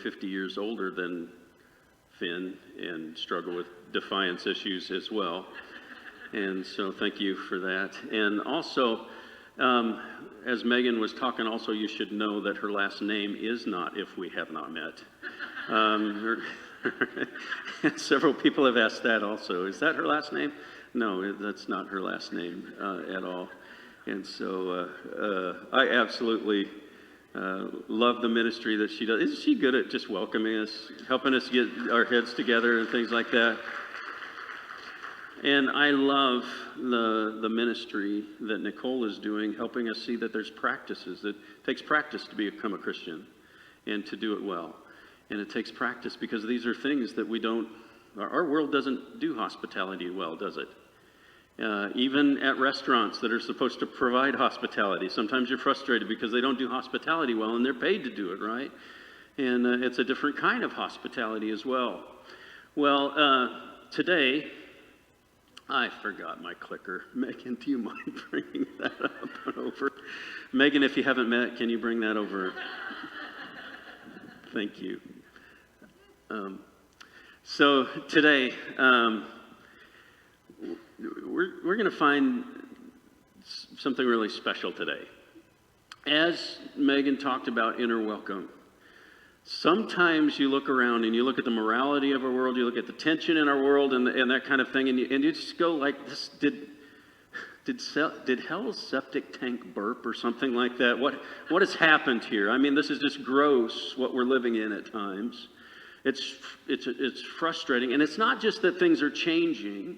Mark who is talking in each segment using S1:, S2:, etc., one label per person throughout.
S1: 50 years older than Finn and struggle with defiance issues as well. And so thank you for that. And also, as Megan was talking, also you should know that her last name is not If We Have Not Met. Several people have asked that also. Is that her last name? No, that's not her last name at all. And so I absolutely love the ministry that she does. Isn't she good at just welcoming us, helping us get our heads together and things like that? And I love the ministry that Nicole is doing, helping us see that there's practices. It takes practice to become a Christian and to do it well. And it takes practice because these are things that our world doesn't do hospitality well, does it? Even at restaurants that are supposed to provide hospitality, sometimes you're frustrated because they don't do hospitality well and they're paid to do it, right? And it's a different kind of hospitality as well. Well, today, I forgot my clicker. Megan, do you mind bringing that up and over? Megan, if you haven't met, can you bring that over? Thank you. So today, we're going to find something really special today. As Megan talked about inner welcome, sometimes you look around and you look at the morality of our world, you look at the tension in our world and that kind of thing, and you just go like this, did hell's septic tank burp or something like that? What has happened here? I mean, this is just gross what we're living in at times. It's frustrating, and it's not just that things are changing.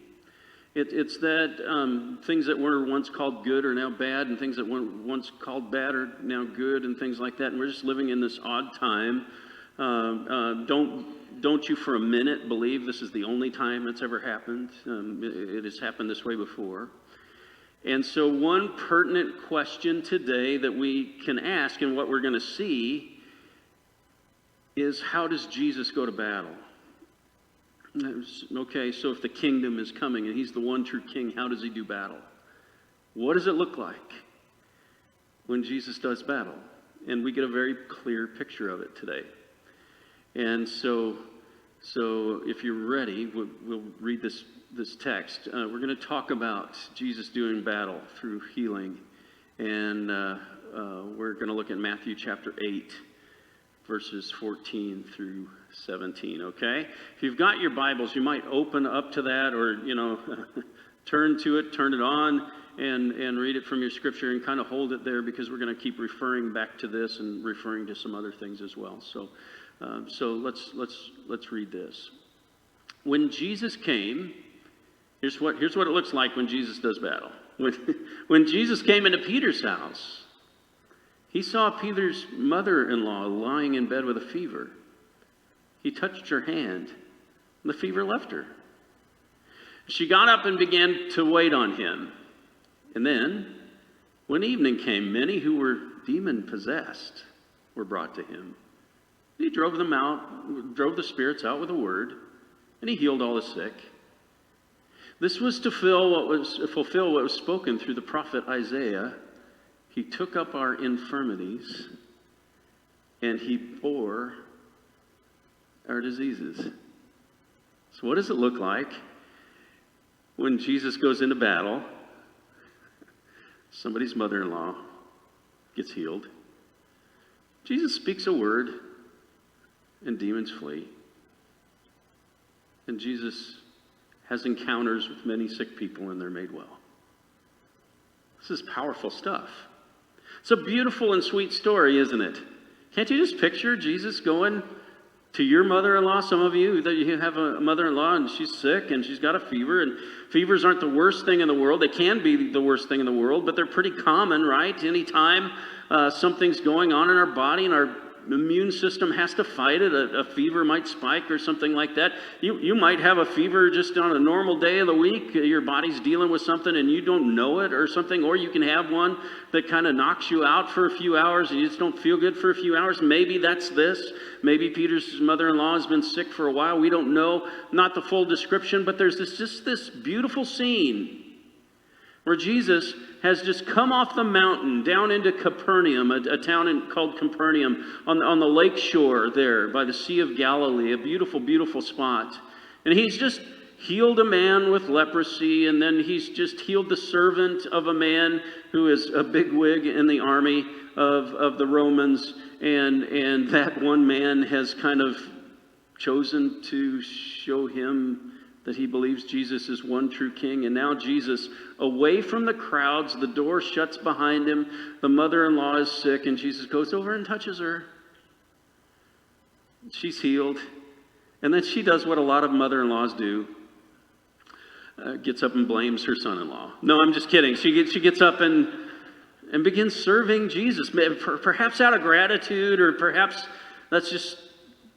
S1: It's that things that were once called good are now bad, and things that were once called bad are now good, and things like that. And we're just living in this odd time. Don't you for a minute believe this is the only time it's ever happened. It has happened this way before. And so one pertinent question today that we can ask, and what we're going to see, is how does Jesus go to battle? Okay, so if the kingdom is coming and he's the one true king, how does he do battle? What does it look like when Jesus does battle? And we get a very clear picture of it today. And so if you're ready, we'll read this text. We're going to talk about Jesus doing battle through healing. And we're going to look at Matthew chapter 8. Verses 14 through 17, okay? If you've got your Bibles, you might open up to that or, turn to it, turn it on, and read it from your scripture and kind of hold it there because we're going to keep referring back to this and referring to some other things as well. So let's read this. When Jesus came, here's what it looks like when Jesus does battle. When Jesus came into Peter's house, he saw Peter's mother-in-law lying in bed with a fever. He touched her hand, and the fever left her. She got up and began to wait on him. And then, when evening came, many who were demon-possessed were brought to him. He drove the spirits out with a word, and he healed all the sick. This was to fulfill what was spoken through the prophet Isaiah. He took up our infirmities, and he bore our diseases. So what does it look like when Jesus goes into battle? Somebody's mother-in-law gets healed. Jesus speaks a word, and demons flee. And Jesus has encounters with many sick people, and they're made well. This is powerful stuff. It's a beautiful and sweet story, isn't it? Can't you just picture Jesus going to your mother-in-law? Some of you, that you have a mother-in-law and she's sick and she's got a fever, and fevers aren't the worst thing in the world. They can be the worst thing in the world, but they're pretty common, right? Anytime something's going on in our body and our immune system has to fight it, a fever might spike or something like that. You might have a fever just on a normal day of the week. Your body's dealing with something and you don't know it or something, or you can have one that kind of knocks you out for a few hours and you just don't feel good for a few hours. Maybe that's this. Maybe Peter's mother-in-law has been sick for a while. We don't know, not the full description, but there's this beautiful scene where Jesus has just come off the mountain down into Capernaum, a town called Capernaum, on the lake shore there by the Sea of Galilee, a beautiful, beautiful spot. And he's just healed a man with leprosy, and then he's just healed the servant of a man who is a bigwig in the army of the Romans, and that one man has kind of chosen to show him that he believes Jesus is one true king. And now Jesus, away from the crowds, the door shuts behind him, the mother-in-law is sick, and Jesus goes over and touches her. She's healed. And then she does what a lot of mother-in-laws do. Gets up and blames her son-in-law. No, I'm just kidding. She gets up and begins serving Jesus, perhaps out of gratitude, or perhaps that's just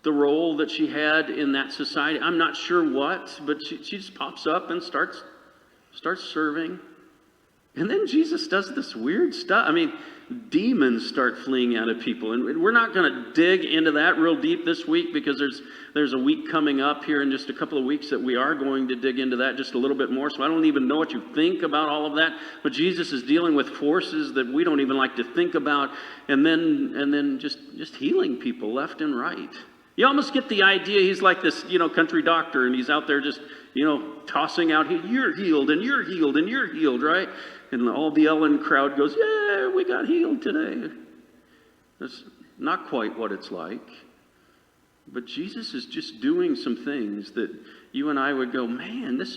S1: the role that she had in that society. I'm not sure what, but she just pops up and starts serving. And then Jesus does this weird stuff. I mean, demons start fleeing out of people. And we're not going to dig into that real deep this week, because there's a week coming up here in just a couple of weeks that we are going to dig into that just a little bit more. So I don't even know what you think about all of that. But Jesus is dealing with forces that we don't even like to think about. And then just healing people left and right. You almost get the idea he's like this, country doctor, and he's out there just, tossing out, you're healed, and you're healed, and you're healed, right? And all the Ellen crowd goes, yeah, we got healed today. That's not quite what it's like. But Jesus is just doing some things that you and I would go, man, this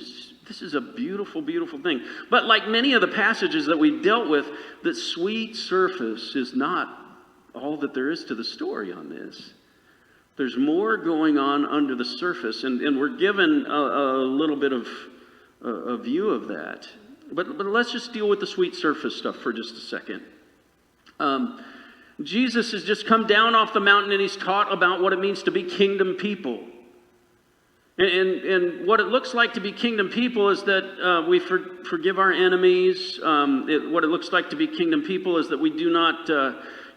S1: is a beautiful, beautiful thing. But like many of the passages that we dealt with, that sweet surface is not all that there is to the story on this. There's more going on under the surface, and we're given a little bit of a view of that. But let's just deal with the sweet surface stuff for just a second. Jesus has just come down off the mountain, and he's taught about what it means to be kingdom people. And what it looks like to be kingdom people is that we forgive our enemies. What it looks like to be kingdom people is that we do not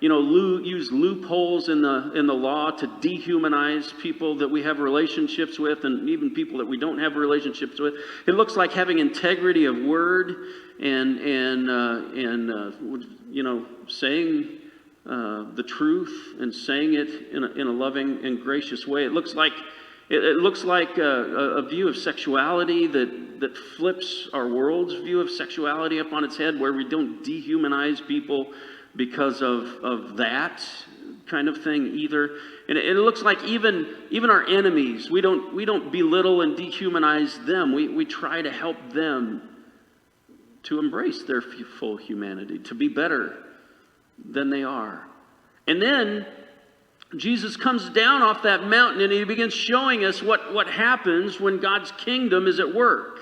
S1: use loopholes in the law to dehumanize people that we have relationships with, and even people that we don't have relationships with. It looks like having integrity of word and saying the truth and saying it in a loving and gracious way. It looks like a view of sexuality that flips our world's view of sexuality up on its head, where we don't dehumanize people because of that kind of thing either. And it looks like even our enemies, we don't belittle and dehumanize them. We try to help them to embrace their full humanity, to be better than they are. And then Jesus comes down off that mountain, and he begins showing us what happens when God's kingdom is at work.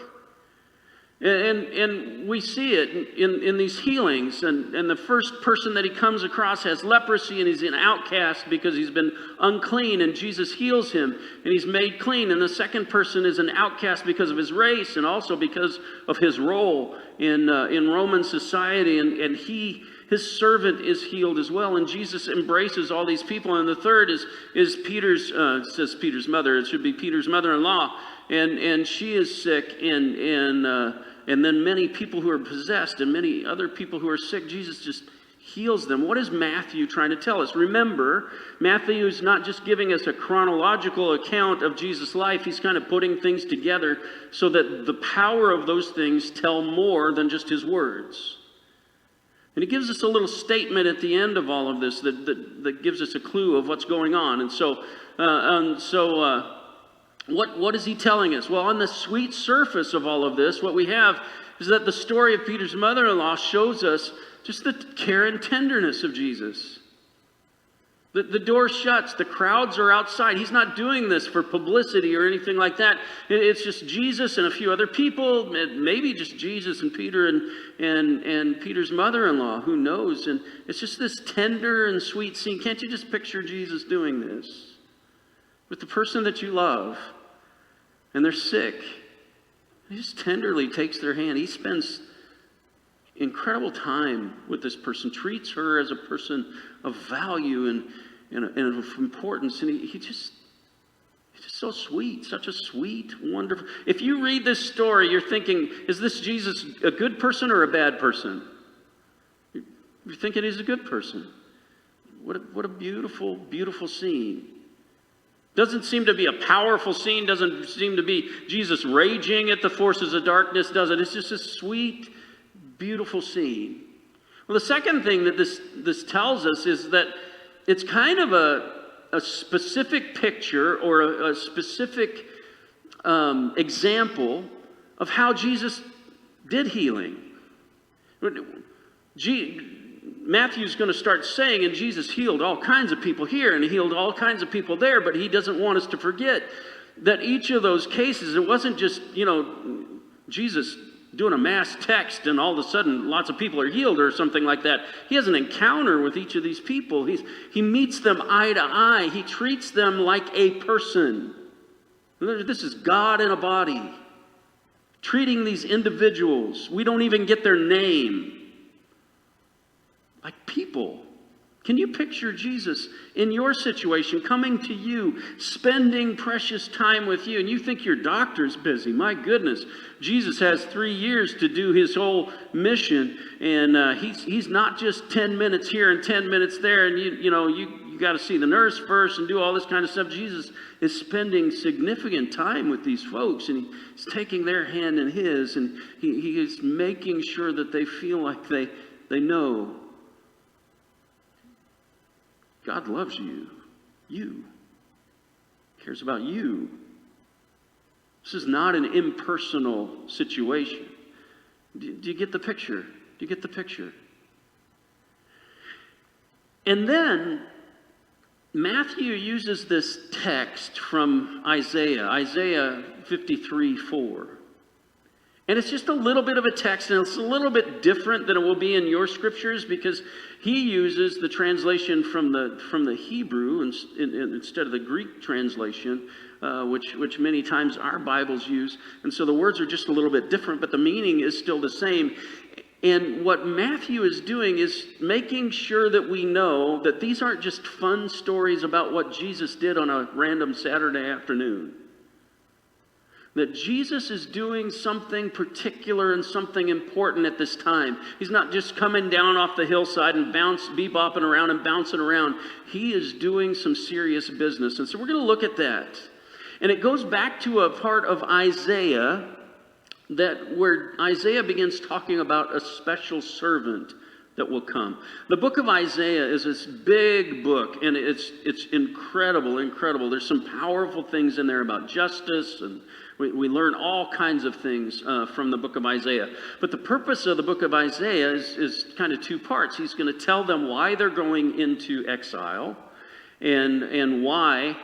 S1: And we see it in these healings. And the first person that he comes across has leprosy, and he's an outcast because he's been unclean, and Jesus heals him, and he's made clean. And the second person is an outcast because of his race, and also because of his role in Roman society. And his servant is healed as well. And Jesus embraces all these people. And the third is Peter's, it says Peter's mother. It should be Peter's mother-in-law. And she is sick, and then many people who are possessed and many other people who are sick, Jesus just heals them. What is Matthew trying to tell us? Remember, Matthew is not just giving us a chronological account of Jesus' life. He's kind of putting things together so that the power of those things tell more than just his words. And he gives us a little statement at the end of all of this that gives us a clue of what's going on. And so what is he telling us? Well, on the sweet surface of all of this, what we have is that the story of Peter's mother-in-law shows us just the care and tenderness of Jesus. The door shuts. The crowds are outside. He's not doing this for publicity or anything like that. It's just Jesus and a few other people, maybe just Jesus and Peter and Peter's mother-in-law. Who knows? And it's just this tender and sweet scene. Can't you just picture Jesus doing this with the person that you love, and they're sick? He just tenderly takes their hand. He spends incredible time with this person, treats her as a person of value and of importance, and he He's just so sweet, such a sweet, wonderful. If you read this story, you're thinking, is this Jesus a good person or a bad person? You're thinking he's a good person. What a beautiful, beautiful scene. Doesn't seem to be a powerful scene. Doesn't seem to be Jesus raging at the forces of darkness, does it? It's just a sweet, beautiful scene. Well, the second thing that this tells us is that it's kind of a specific picture or a specific example of how Jesus did healing. Matthew's going to start saying, and Jesus healed all kinds of people here and he healed all kinds of people there, but he doesn't want us to forget that each of those cases, it wasn't just, Jesus doing a mass text and all of a sudden lots of people are healed or something like that. He has an encounter with each of these people. He meets them eye to eye. He treats them like a person. This is God in a body, treating these individuals. We don't even get their name. Like people. Can you picture Jesus in your situation coming to you, spending precious time with you, and you think your doctor's busy? My goodness, Jesus has 3 years to do his whole mission, and he's not just 10 minutes here and 10 minutes there, and you got to see the nurse first and do all this kind of stuff. Jesus is spending significant time with these folks, and he's taking their hand in his, and he is making sure that they feel like they know God loves you. You. Cares about you. This is not an impersonal situation. Do you get the picture? Do you get the picture? And then Matthew uses this text from Isaiah 53:4. And it's just a little bit of a text, and it's a little bit different than it will be in your scriptures because he uses the translation from the Hebrew instead of the Greek translation, which many times our Bibles use. And so the words are just a little bit different, but the meaning is still the same. And what Matthew is doing is making sure that we know that these aren't just fun stories about what Jesus did on a random Saturday afternoon. That Jesus is doing something particular and something important at this time. He's not just coming down off the hillside and bebopping around and bouncing around. He is doing some serious business. And so we're going to look at that. And it goes back to a part of Isaiah where Isaiah begins talking about a special servant that will come. The book of Isaiah is this big book, and it's incredible. There's some powerful things in there about justice, and we learn all kinds of things from the book of Isaiah. But the purpose of the book of Isaiah is kind of two parts. He's going to tell them why they're going into exile and why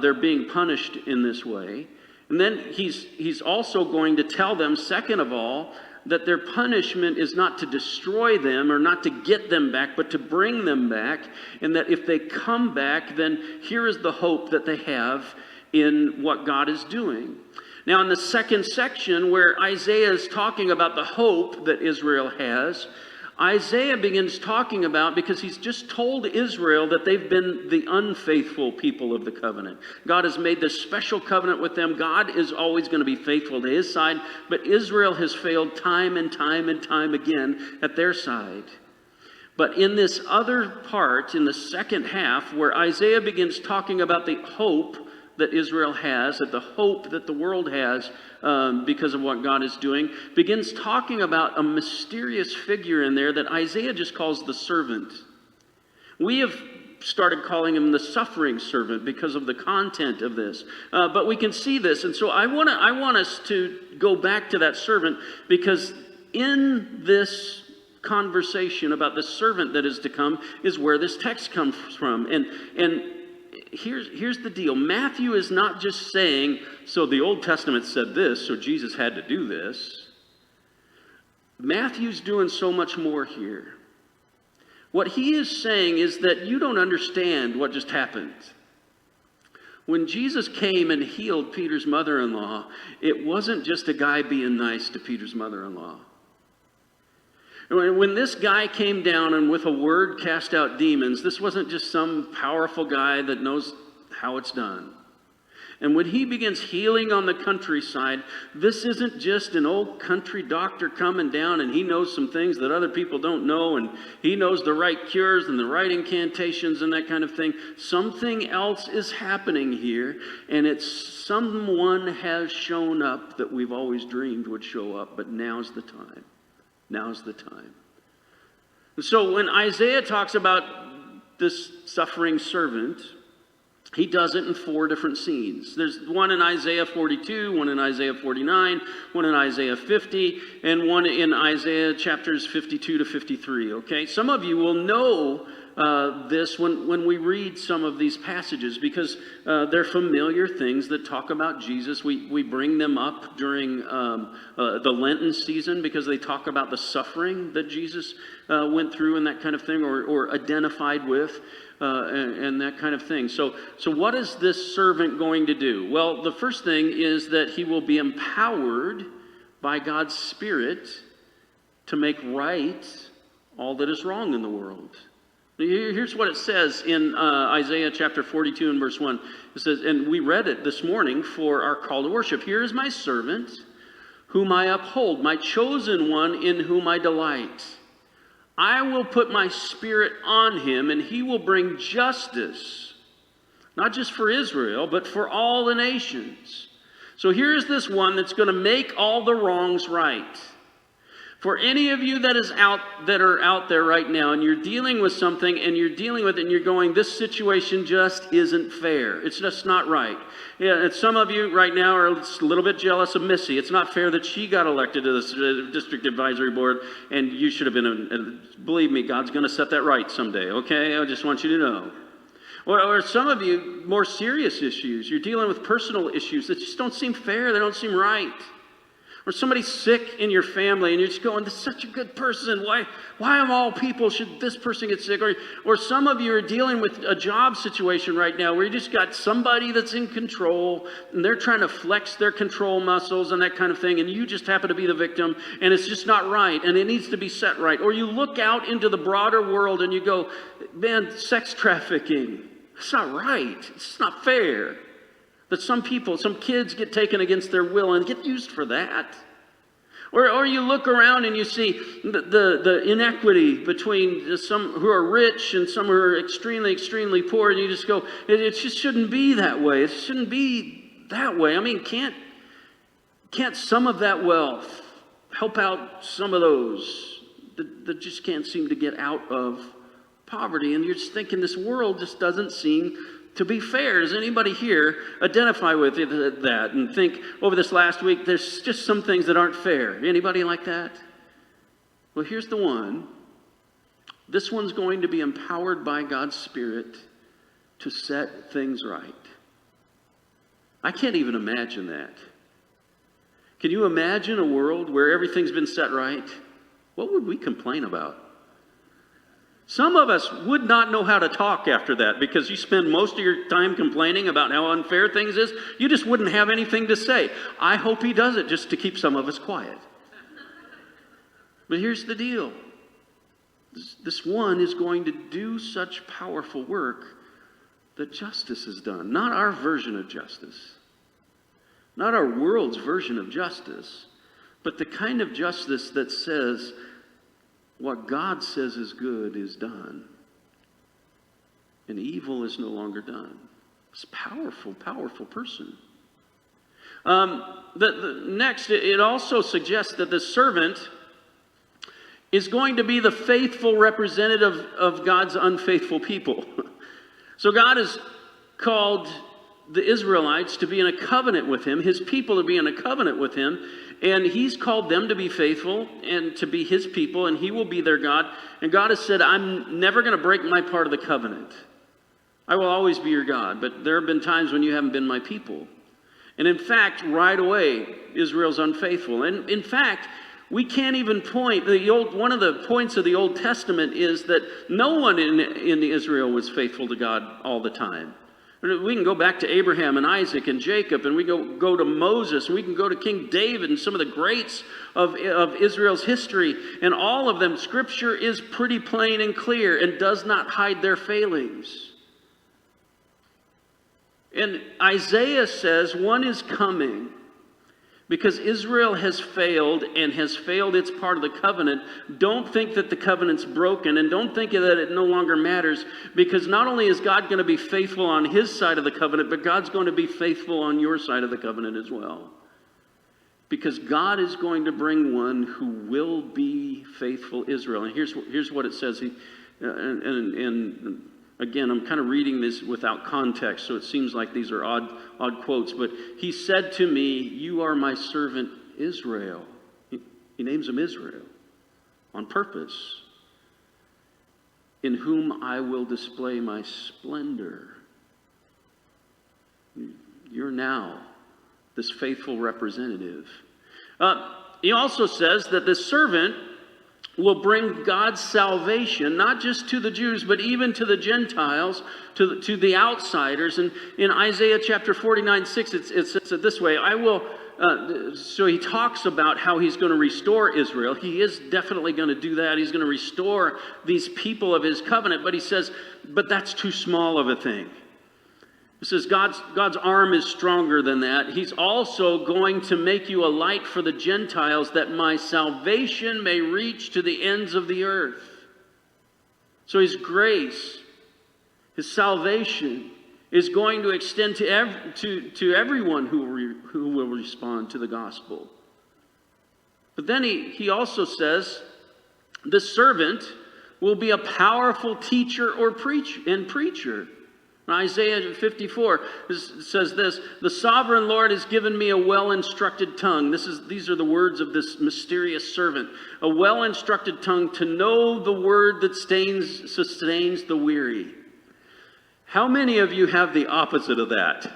S1: they're being punished in this way. And then he's also going to tell them, second of all, that their punishment is not to destroy them or not to get them back, but to bring them back. And that if they come back, then here is the hope that they have in what God is doing. Now, in the second section where Isaiah is talking about the hope that Israel has, Isaiah begins talking about, because he's just told Israel that they've been the unfaithful people of the covenant. God has made this special covenant with them. God is always going to be faithful to his side, but Israel has failed time and time and time again at their side. But in this other part, in the second half, where Isaiah begins talking about the hope that Israel has, that the hope that the world has because of what God is doing, begins talking about a mysterious figure in there that Isaiah just calls the servant. We have started calling him the suffering servant because of the content of this. But we can see this, and so I want us to go back to that servant, because in this conversation about the servant that is to come is where this text comes from. And here's the deal. Matthew is not just saying, so the Old Testament said this, so Jesus had to do this. Matthew's doing so much more here. What he is saying is that you don't understand what just happened. When Jesus came and healed Peter's mother-in-law, it wasn't just a guy being nice to Peter's mother-in-law. When this guy came down and with a word cast out demons, this wasn't just some powerful guy that knows how it's done. And when he begins healing on the countryside, this isn't just an old country doctor coming down and he knows some things that other people don't know, and he knows the right cures and the right incantations and that kind of thing. Something else is happening here, and it's someone has shown up that we've always dreamed would show up, but now's the time. Now's the time. And so when Isaiah talks about this suffering servant, he does it in 4 different scenes. There's one in Isaiah 42, one in Isaiah 49, one in Isaiah 50, and one in Isaiah chapters 52 to 53, okay? Some of you will know this when we read some of these passages, because they're familiar things that talk about Jesus. We bring them up during the Lenten season because they talk about the suffering that Jesus went through and that kind of thing, or identified with. And that kind of thing. So what is this servant going to do? Well, the first thing is that he will be empowered by God's Spirit to make right all that is wrong in the world. Here's what it says in Isaiah chapter 42 and verse 1. It says, and we read it this morning for our call to worship. Here is my servant, whom I uphold, my chosen one in whom I delight. I will put my Spirit on him, and he will bring justice, not just for Israel, but for all the nations. So here's this one that's going to make all the wrongs right. For any of you that are out there right now, and you're dealing with something, and you're dealing with it, and you're going, this situation just isn't fair. It's just not right. Yeah, and some of you right now are a little bit jealous of Missy. It's not fair that she got elected to the district advisory board, and you should have been. Believe me, God's going to set that right someday. Okay, I just want you to know. Or some of you, more serious issues. You're dealing with personal issues that just don't seem fair. They don't seem right. Or somebody's sick in your family and you're just going, this is such a good person. Why of all people should this person get sick? Or some of you are dealing with a job situation right now where you just got somebody that's in control and they're trying to flex their control muscles and that kind of thing, and you just happen to be the victim, and it's just not right and it needs to be set right. Or you look out into the broader world and you go, man, sex trafficking, it's not right. It's not fair. That some kids get taken against their will and get used for that. Or you look around and you see the inequity between some who are rich and some who are extremely, extremely poor, and you just go, it just shouldn't be that way. It shouldn't be that way. I mean, can't some of that wealth help out some of those that just can't seem to get out of poverty? And you're just thinking, this world just doesn't seem to be fair. Does anybody here identify with that and think, over this last week, there's just some things that aren't fair? Anybody like that? Well, here's the one. This one's going to be empowered by God's Spirit to set things right. I can't even imagine that. Can you imagine a world where everything's been set right? What would we complain about? Some of us would not know how to talk after that, because you spend most of your time complaining about how unfair things is. You just wouldn't have anything to say. I hope he does it just to keep some of us quiet. But here's the deal. This one is going to do such powerful work that justice is done. Not our version of justice. Not our world's version of justice. But the kind of justice that says, what God says is good is done, and evil is no longer done. It's a powerful, powerful person. Next, it also suggests that the servant is going to be the faithful representative of God's unfaithful people. So God has called the Israelites to be in a covenant with him, his people to be in a covenant with him, and he's called them to be faithful and to be his people, and he will be their God. And God has said, I'm never going to break my part of the covenant. I will always be your God, but there have been times when you haven't been my people. And in fact, right away, Israel's unfaithful. And in fact, we can't even point, one of the points of the Old Testament is that no one in Israel was faithful to God all the time. We can go back to Abraham and Isaac and Jacob, and we go to Moses, and we can go to King David and some of the greats of Israel's history. And all of them, Scripture is pretty plain and clear and does not hide their failings. And Isaiah says one is coming. Because Israel has failed and has failed its part of the covenant, don't think that the covenant's broken, and don't think that it no longer matters, because not only is God going to be faithful on his side of the covenant, but God's going to be faithful on your side of the covenant as well. Because God is going to bring one who will be faithful Israel. And here's what it says. And again, I'm kind of reading this without context, so it seems like these are odd quotes. But he said to me, "You are my servant Israel." He names him Israel on purpose. "In whom I will display my splendor." You're now this faithful representative. He also says that the servant will bring God's salvation, not just to the Jews, but even to the Gentiles, to the outsiders. And in Isaiah chapter 49:6, it says it this way, so he talks about how he's going to restore Israel. He is definitely going to do that. He's going to restore these people of his covenant. But he says, but that's too small of a thing. It says God's arm is stronger than that. He's also going to make you a light for the Gentiles, that my salvation may reach to the ends of the earth. So his grace, his salvation, is going to extend to everyone who will respond to the gospel. But then he also says the servant will be a powerful teacher or preacher. In Isaiah 54 says this, "The sovereign Lord has given me a well-instructed tongue." These are the words of this mysterious servant. "A well-instructed tongue to know the word that sustains the weary." How many of you have the opposite of that?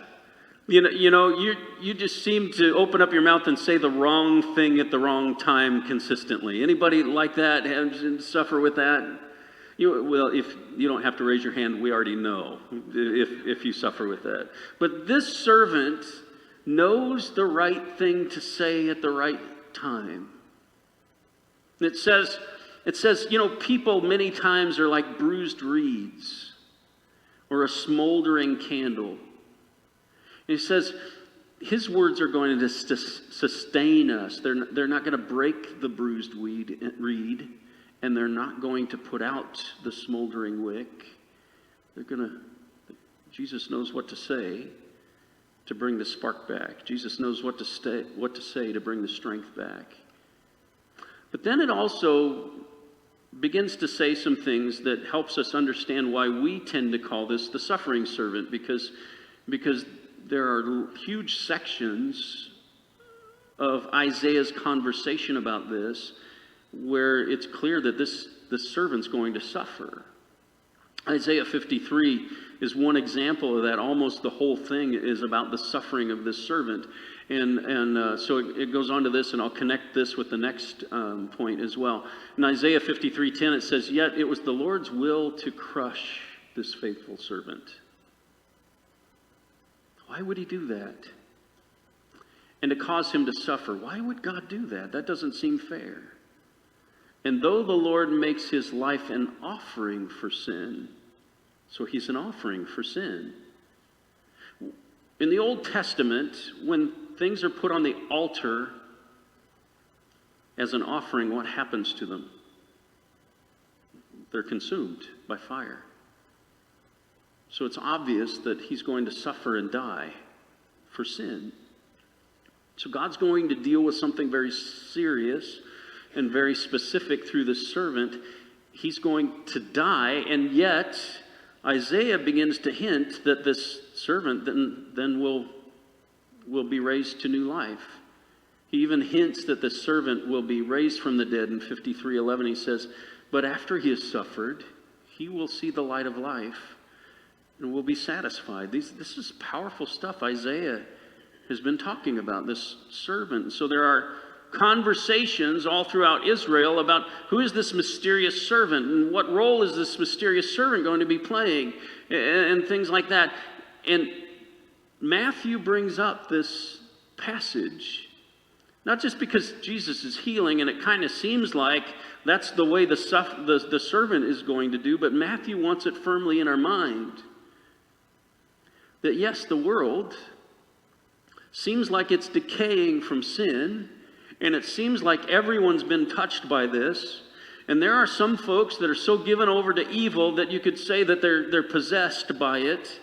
S1: You just seem to open up your mouth and say the wrong thing at the wrong time consistently. Anybody like that and suffer with that? If you don't have to raise your hand, we already know if you suffer with that. But this servant knows the right thing to say at the right time. It says, people many times are like bruised reeds or a smoldering candle. And he says, his words are going to sustain us. They're not going to break the bruised reed. And they're not going to put out the smoldering wick. Jesus knows what to say to bring the spark back. Jesus knows what to say to bring the strength back. But then it also begins to say some things that helps us understand why we tend to call this the suffering servant, because there are huge sections of Isaiah's conversation about this where it's clear that this servant's going to suffer. Isaiah 53 is one example of that. Almost the whole thing is about the suffering of this servant. And so it goes on to this, and I'll connect this with the next point as well. In Isaiah 53:10, it says, "Yet it was the Lord's will to crush this faithful servant." Why would he do that? And to cause him to suffer. Why would God do that? That doesn't seem fair. "And though the Lord makes his life an offering for sin," so he's an offering for sin. In the Old Testament, when things are put on the altar as an offering, what happens to them? They're consumed by fire. So it's obvious that he's going to suffer and die for sin. So God's going to deal with something very serious and very specific through this servant. He's going to die, and yet Isaiah begins to hint that this servant then will be raised to new life. He even hints that the servant will be raised from the dead. In 53:11 he says, "But after he has suffered, he will see the light of life and will be satisfied." This is powerful stuff Isaiah has been talking about, this servant. So there are conversations all throughout Israel about who is this mysterious servant and what role is this mysterious servant going to be playing and things like that. And Matthew brings up this passage, not just because Jesus is healing and it kind of seems like that's the way the servant is going to do, but Matthew wants it firmly in our mind. that yes, the world seems like it's decaying from sin, and it seems like everyone's been touched by this. And there are some folks that are so given over to evil that you could say that they're possessed by it.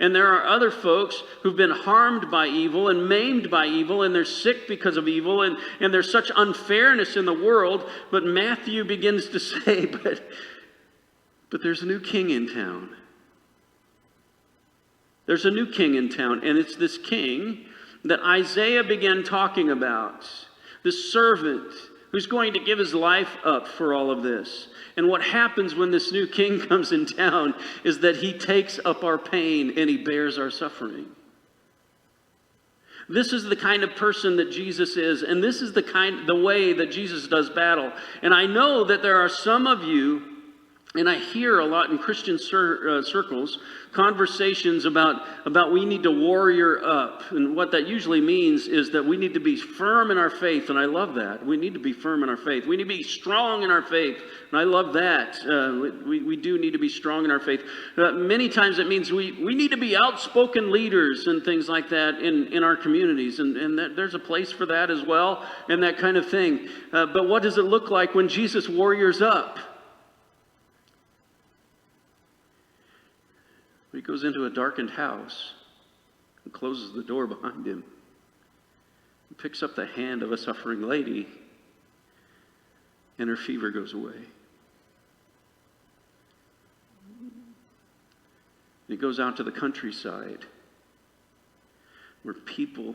S1: And there are other folks who've been harmed by evil and maimed by evil, and they're sick because of evil, and there's such unfairness in the world. But Matthew begins to say, but there's a new king in town. There's a new king in town, and it's this king that Isaiah began talking about, this servant who's going to give his life up for all of this. And what happens when this new king comes in town is that he takes up our pain and he bears our suffering. This is the kind of person that Jesus is, and this is the way that Jesus does battle. And I know that there are some of you, and I hear a lot in Christian circles, conversations about we need to warrior up. And what that usually means is that we need to be firm in our faith. And I love that. We need to be firm in our faith. We need to be strong in our faith. And I love that. We do need to be strong in our faith. Many times it means we need to be outspoken leaders and things like that in our communities. And there's a place for that as well, and that kind of thing. But what does it look like when Jesus warriors up? He goes into a darkened house and closes the door behind him and picks up the hand of a suffering lady, and her fever goes away. He goes out to the countryside where people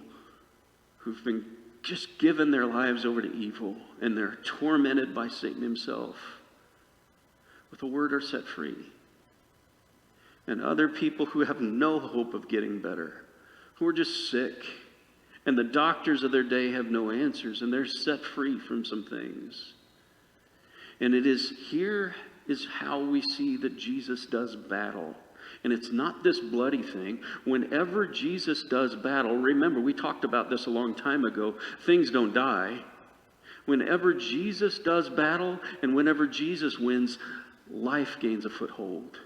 S1: who've been just given their lives over to evil and they're tormented by Satan himself, with a word, are set free. And other people who have no hope of getting better, who are just sick, and the doctors of their day have no answers, and they're set free from some things. And here is how we see that Jesus does battle. And it's not this bloody thing. Whenever Jesus does battle, remember, we talked about this a long time ago, things don't die. Whenever Jesus does battle, and whenever Jesus wins, life gains a foothold.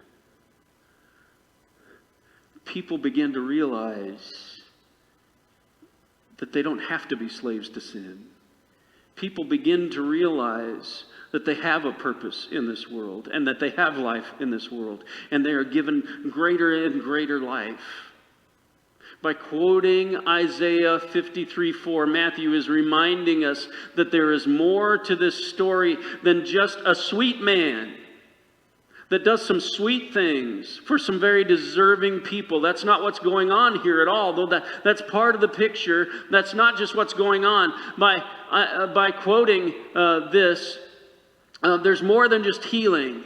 S1: People begin to realize that they don't have to be slaves to sin. People begin to realize that they have a purpose in this world and that they have life in this world, and they are given greater and greater life. By quoting Isaiah 53:4, Matthew is reminding us that there is more to this story than just a sweet man that does some sweet things for some very deserving people. That's not what's going on here at all, though that's part of the picture. That's not just what's going on. By quoting this, there's more than just healing.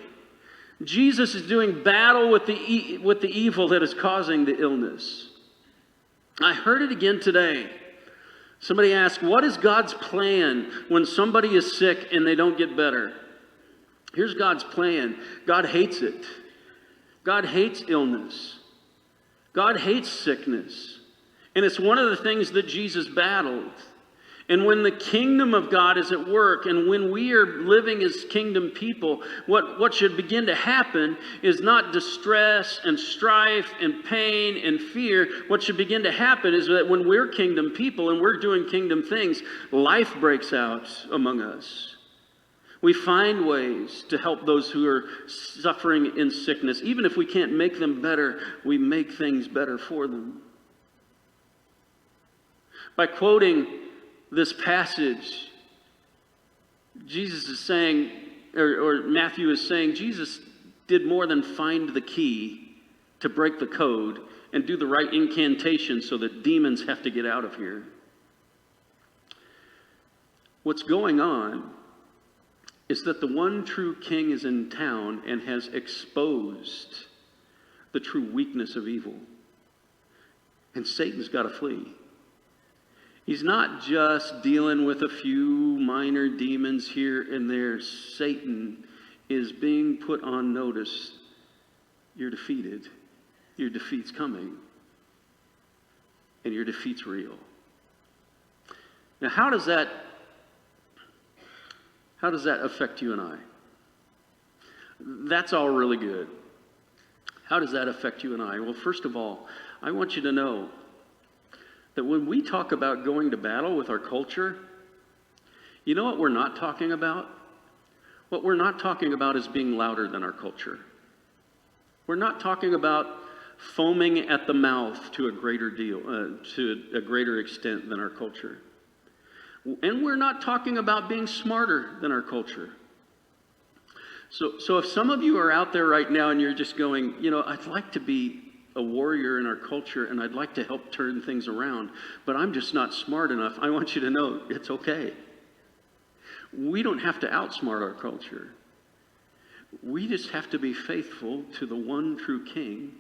S1: Jesus is doing battle with the evil that is causing the illness. I heard it again today. Somebody asked, what is God's plan when somebody is sick and they don't get better? Here's God's plan. God hates it. God hates illness. God hates sickness. And it's one of the things that Jesus battled. And when the kingdom of God is at work, and when we are living as kingdom people, what should begin to happen is not distress and strife and pain and fear. What should begin to happen is that when we're kingdom people and we're doing kingdom things, life breaks out among us. We find ways to help those who are suffering in sickness. Even if we can't make them better, we make things better for them. By quoting this passage, Jesus is saying, or Matthew is saying, Jesus did more than find the key to break the code and do the right incantation so that demons have to get out of here. What's going on is that the one true king is in town and has exposed the true weakness of evil. And Satan's got to flee. He's not just dealing with a few minor demons here and there. Satan is being put on notice. You're defeated. Your defeat's coming. And your defeat's real. Now, how does that affect you and I? That's all really good. How does that affect you and I? Well, first of all, I want you to know that when we talk about going to battle with our culture, you know what we're not talking about? What we're not talking about is being louder than our culture. We're not talking about foaming at the mouth to a greater extent than our culture. And we're not talking about being smarter than our culture. So if some of you are out there right now and you're just going, I'd like to be a warrior in our culture and I'd like to help turn things around, but I'm just not smart enough, I want you to know it's okay. We don't have to outsmart our culture. We just have to be faithful to the one true King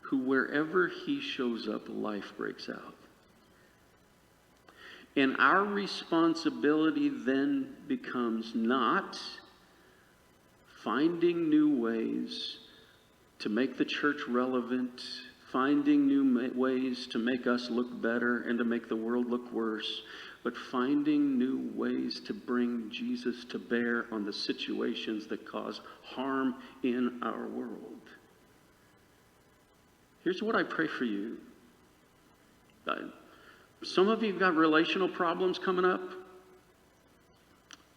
S1: who wherever he shows up, life breaks out. And our responsibility then becomes not finding new ways to make the church relevant, finding new ways to make us look better and to make the world look worse, but finding new ways to bring Jesus to bear on the situations that cause harm in our world. Here's what I pray for you. Some of you have got relational problems coming up.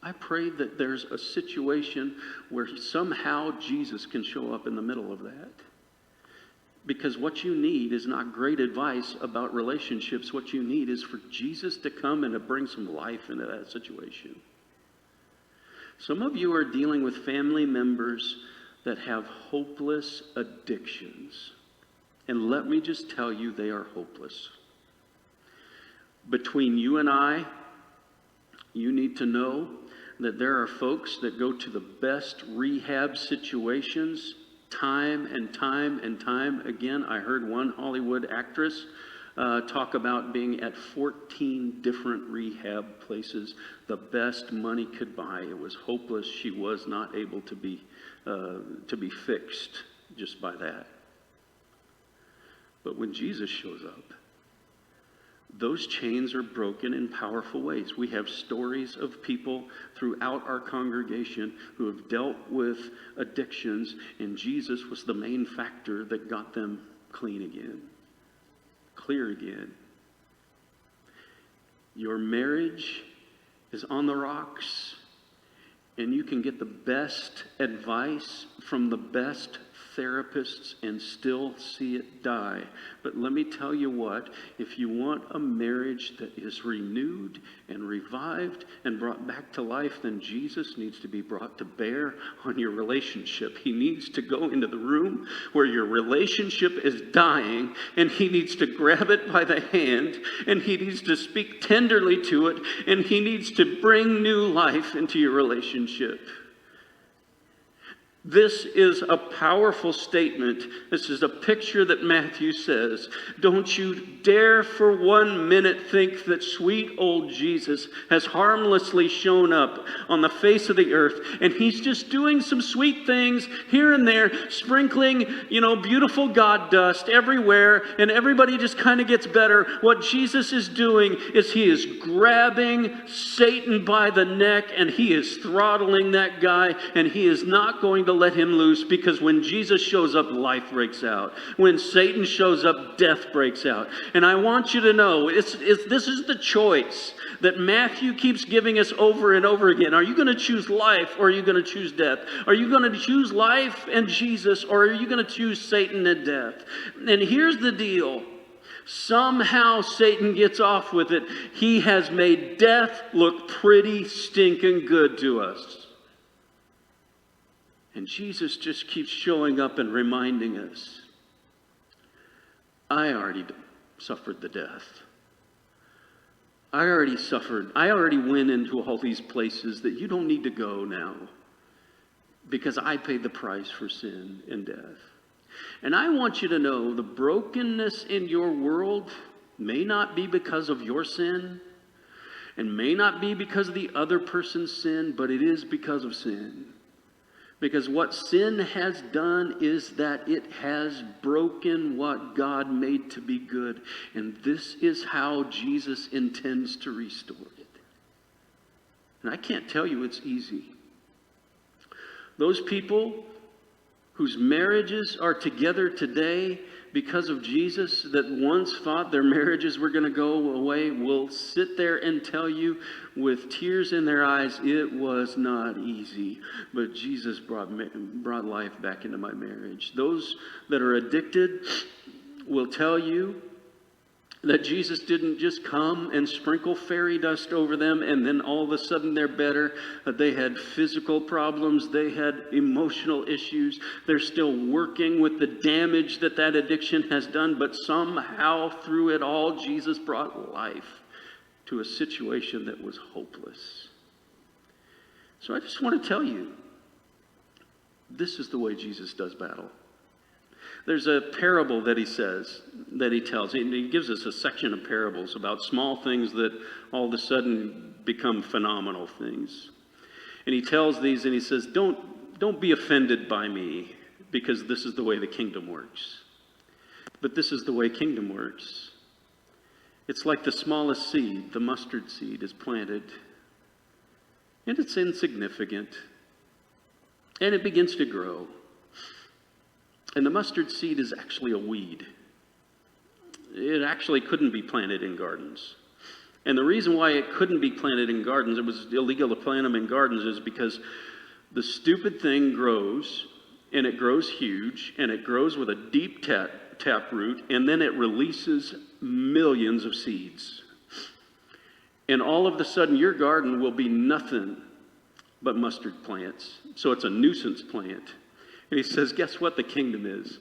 S1: I pray that there's a situation where somehow Jesus can show up in the middle of that. Because what you need is not great advice about relationships. What you need is for Jesus to come and to bring some life into that situation. Some of you are dealing with family members that have hopeless addictions. And let me just tell you, they are hopeless. Between you and I, you need to know that there are folks that go to the best rehab situations time and time and time again. I heard one Hollywood actress talk about being at 14 different rehab places, the best money could buy. It was hopeless. She was not able to be fixed just by that. But when Jesus shows up, those chains are broken in powerful ways. We have stories of people throughout our congregation who have dealt with addictions, and Jesus was the main factor that got them clean again, clear again. Your marriage is on the rocks, and you can get the best advice from the best therapists and still see it die. But let me tell you what, if you want a marriage that is renewed and revived and brought back to life, then Jesus needs to be brought to bear on your relationship. He needs to go into the room where your relationship is dying, and he needs to grab it by the hand, and he needs to speak tenderly to it, and he needs to bring new life into your relationship. This is a powerful statement. This is a picture that Matthew says. Don't you dare for 1 minute think that sweet old Jesus has harmlessly shown up on the face of the earth, and he's just doing some sweet things here and there, sprinkling, beautiful God dust everywhere, and everybody just kind of gets better. What Jesus is doing is he is grabbing Satan by the neck, and he is throttling that guy, and he is not going to let him loose, because when Jesus shows up, life breaks out. When Satan shows up, death breaks out. And I want you to know, this is the choice that Matthew keeps giving us over and over again. Are you going to choose life, or are you going to choose death? Are you going to choose life and Jesus, or are you going to choose Satan and death? And here's the deal. Somehow Satan gets off with it. He has made death look pretty stinking good to us. And Jesus just keeps showing up and reminding us, I already suffered the death. I already went into all these places that you don't need to go now, because I paid the price for sin and death. And I want you to know the brokenness in your world may not be because of your sin, and may not be because of the other person's sin, but it is because of sin. Because what sin has done is that it has broken what God made to be good. And this is how Jesus intends to restore it. And I can't tell you it's easy. Those people whose marriages are together today because of Jesus, that once thought their marriages were going to go away, will sit there and tell you with tears in their eyes, it was not easy, but Jesus brought life back into my marriage. Those that are addicted will tell you that Jesus didn't just come and sprinkle fairy dust over them and then all of a sudden they're better. They had physical problems. They had emotional issues. They're still working with the damage that addiction has done. But somehow through it all, Jesus brought life to a situation that was hopeless. So I just want to tell you, this is the way Jesus does battle. There's a parable that he tells. He gives us a section of parables about small things that all of a sudden become phenomenal things. And he tells these and he says, don't be offended by me, because this is the way the kingdom works. But this is the way kingdom works. It's like the smallest seed, the mustard seed, is planted. And it's insignificant. And it begins to grow. And the mustard seed is actually a weed. It actually couldn't be planted in gardens. And the reason why it couldn't be planted in gardens, it was illegal to plant them in gardens, is because the stupid thing grows, and it grows huge, and it grows with a deep tap root, and then it releases millions of seeds. And all of a sudden, your garden will be nothing but mustard plants. So it's a nuisance plant. And he says, guess what the kingdom is?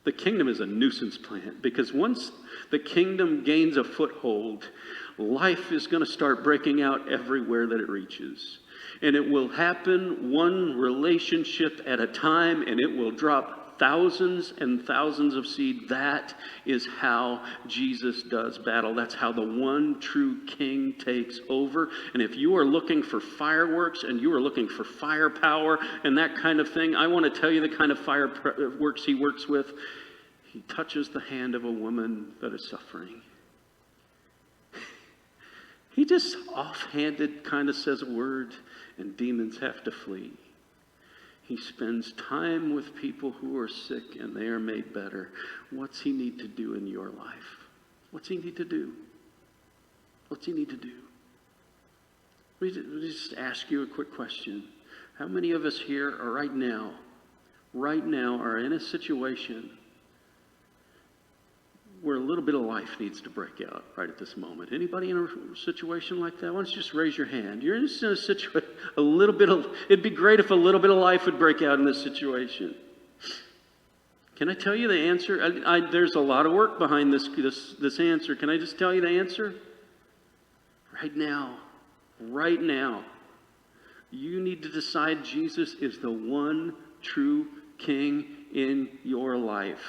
S1: The kingdom is a nuisance plant, because once the kingdom gains a foothold, life is going to start breaking out everywhere that it reaches. And it will happen one relationship at a time, and it will drop thousands and thousands of seed. That is how Jesus does battle. That's how the one true king takes over. And if you are looking for fireworks and you are looking for firepower and that kind of thing, I want to tell you the kind of fireworks he works with. He touches the hand of a woman that is suffering. He just offhanded kind of says a word and demons have to flee. He spends time with people who are sick and they are made better. What's he need to do in your life? What's he need to do? What's he need to do? Let me just ask you a quick question. How many of us here are right now are in a situation where a little bit of life needs to break out right at this moment? Anybody in a situation like that? Why don't you just raise your hand? You're in a situation, it'd be great if a little bit of life would break out in this situation. Can I tell you the answer? There's a lot of work behind this answer. Can I just tell you the answer? Right now, you need to decide Jesus is the one true king in your life.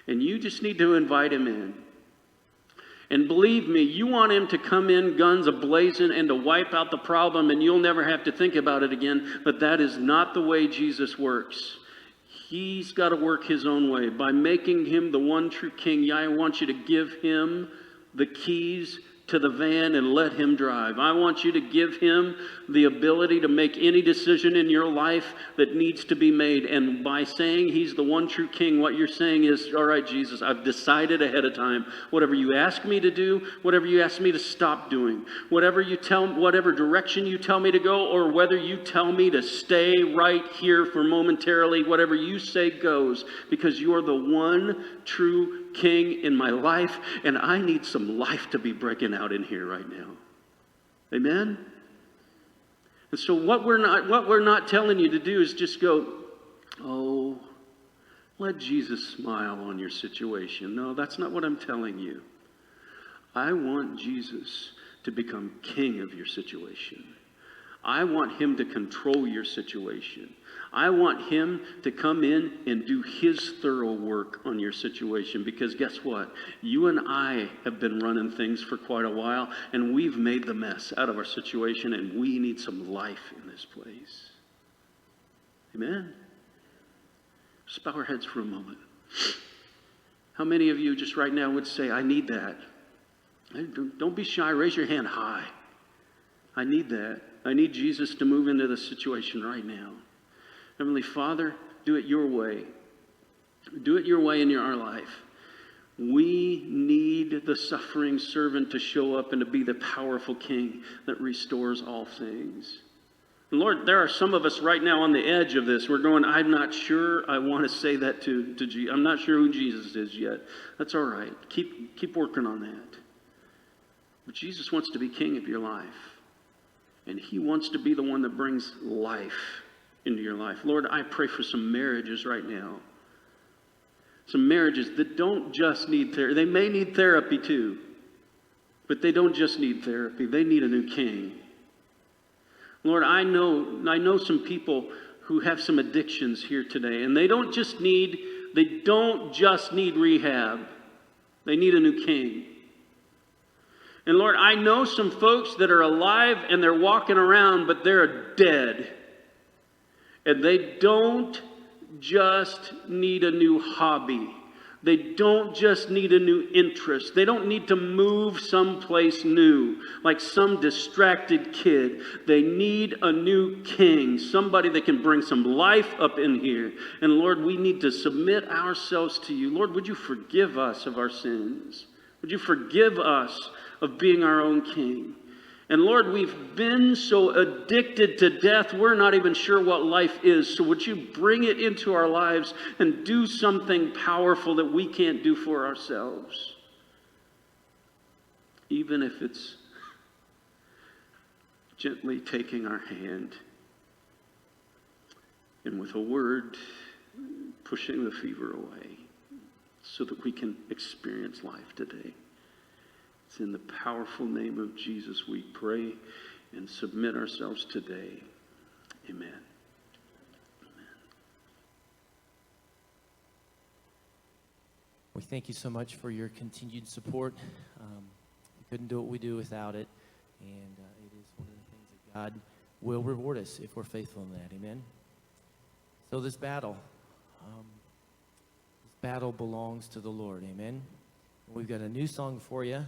S1: And you just need to invite him in. And believe me, you want him to come in guns a-blazing and to wipe out the problem and you'll never have to think about it again. But that is not the way Jesus works. He's got to work his own way. By making him the one true king, I want you to give him the keys to the van and let him drive. I want you to give him the ability to make any decision in your life that needs to be made. And by saying he's the one true king, what you're saying is, all right, Jesus, I've decided ahead of time. Whatever you ask me to do, whatever you ask me to stop doing, whatever direction you tell me to go, or whether you tell me to stay right here for momentarily, whatever you say goes, because you're the one true king in my life, and I need some life to be breaking out in here right now. Amen? And so what we're not telling you to do is just go, oh, let Jesus smile on your situation. No, that's not what I'm telling you. I want Jesus to become king of your situation. I want him to control your situation. I want him to come in and do his thorough work on your situation, because guess what? You and I have been running things for quite a while, and we've made the mess out of our situation, and we need some life in this place. Amen? Just bow our heads for a moment. How many of you just right now would say, I need that? Don't be shy. Raise your hand high. I need that. I need Jesus to move into the situation right now. Heavenly Father, do it your way. Do it your way in our life. We need the suffering servant to show up and to be the powerful king that restores all things. And Lord, there are some of us right now on the edge of this. We're going, I'm not sure I want to say that to Jesus. I'm not sure who Jesus is yet. That's all right. Keep working on that. But Jesus wants to be king of your life. And he wants to be the one that brings life into your life. Lord, I pray for some marriages right now. Some marriages that don't just need therapy. They may need therapy too. But they don't just need therapy. They need a new king. Lord, I know some people who have some addictions here today. And they don't just need rehab. They need a new king. And Lord, I know some folks that are alive and they're walking around, but they're dead. And they don't just need a new hobby. They don't just need a new interest. They don't need to move someplace new like some distracted kid. They need a new king, somebody that can bring some life up in here. And Lord, we need to submit ourselves to you. Lord, would you forgive us of our sins? Would you forgive us of being our own king? And Lord, we've been so addicted to death, we're not even sure what life is. So would you bring it into our lives and do something powerful that we can't do for ourselves? Even if it's gently taking our hand and with a word pushing the fever away so that we can experience life today. It's in the powerful name of Jesus we pray and submit ourselves today. Amen.
S2: We thank you so much for your continued support. We couldn't do what we do without it. And it is one of the things that God will reward us if we're faithful in that. Amen. So this battle belongs to the Lord. Amen. We've got a new song for you.